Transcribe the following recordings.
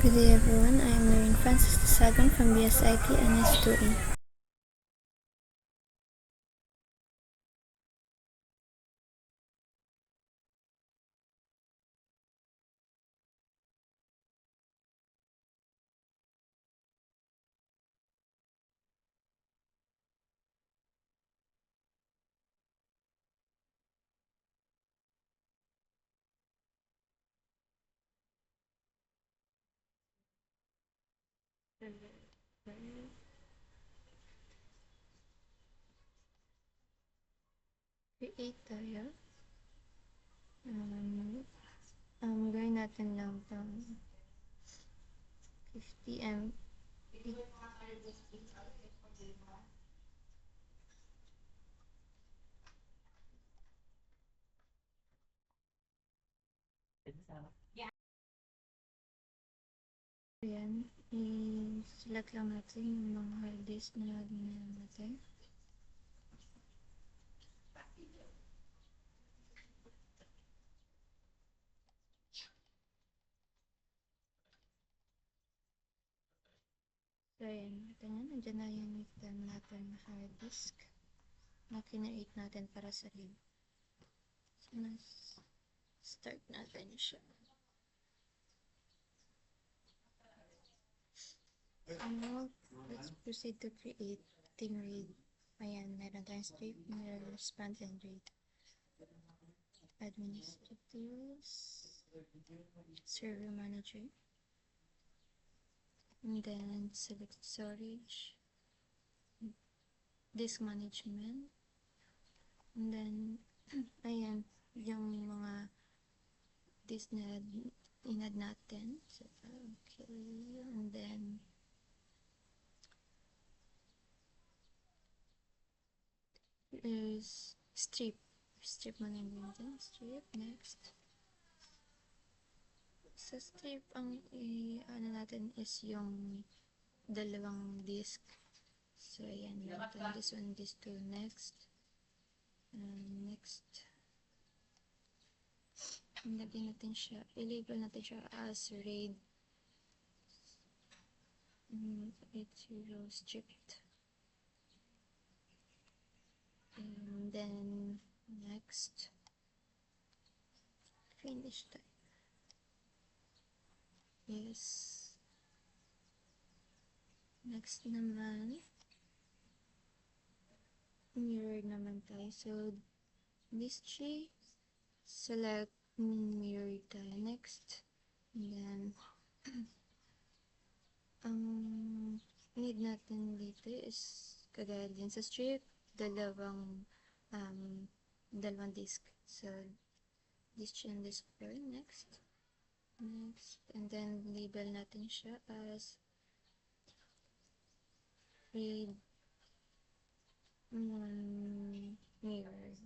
Good day everyone, I am Lorraine Francis II from BSIT NS2A. Create tayo. Gawin natin lang itong 50 MB. Ayan, i-select lang natin yung mga hard disk na ginagawa natin. So ayan, ito na, nandiyan na yung item natin na hard disk na kinreate natin para sa lib. So, start natin siya. Let's proceed to create team read. Ayan, meron tayong strip, mirror, span, and read. Administrators, server manager, and then select storage, disk management, and then ayan, yung mga disk na inad natin. So, okay, and then is strip muna natin, strip, next. Sa strip, ang ano natin is yung dalawang disk. So, ayan, natin this one, this two, next. Next. Ilagay natin siya, i-label natin siya as RAID 80 stripped. And then, next. Finish tayo. Yes. Next naman, mirror naman tayo. So, this tree, select mirror tayo. Next. And then, ang need natin dito is, kagaya din sa strip, dalawang disk. So, this and this four. Next. And then, label natin siya as read mirror.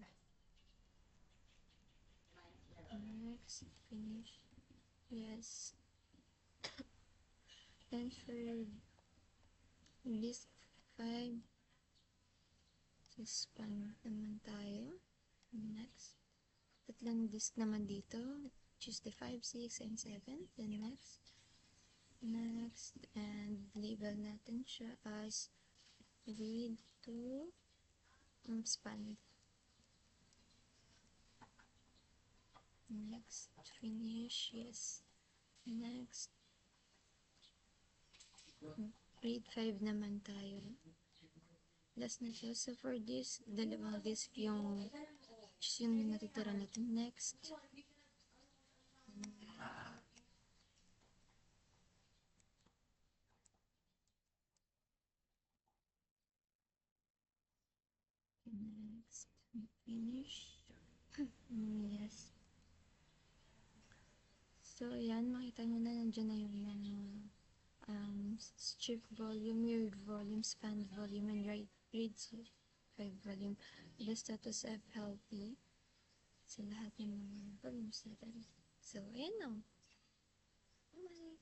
Next, finish. Yes. And for disk 5, span naman tayo. Next. Tatlong disk naman dito. Choose the 5, 6, and 7. Then next. Next. And label natin siya as read to span. Next. Finish. Yes. Next. Read 5 naman tayo. Last na siya. So for this, dalawang disk yung natitira natin. Next. Next. Finish. Yes. So, ayan. Makita nyo na nandiyan na yung mga strip volume, mirrored volume, span volume, and read 5 volume. The status F healthy sa lahat ng mga volumes natin. So, ayan o. Bye!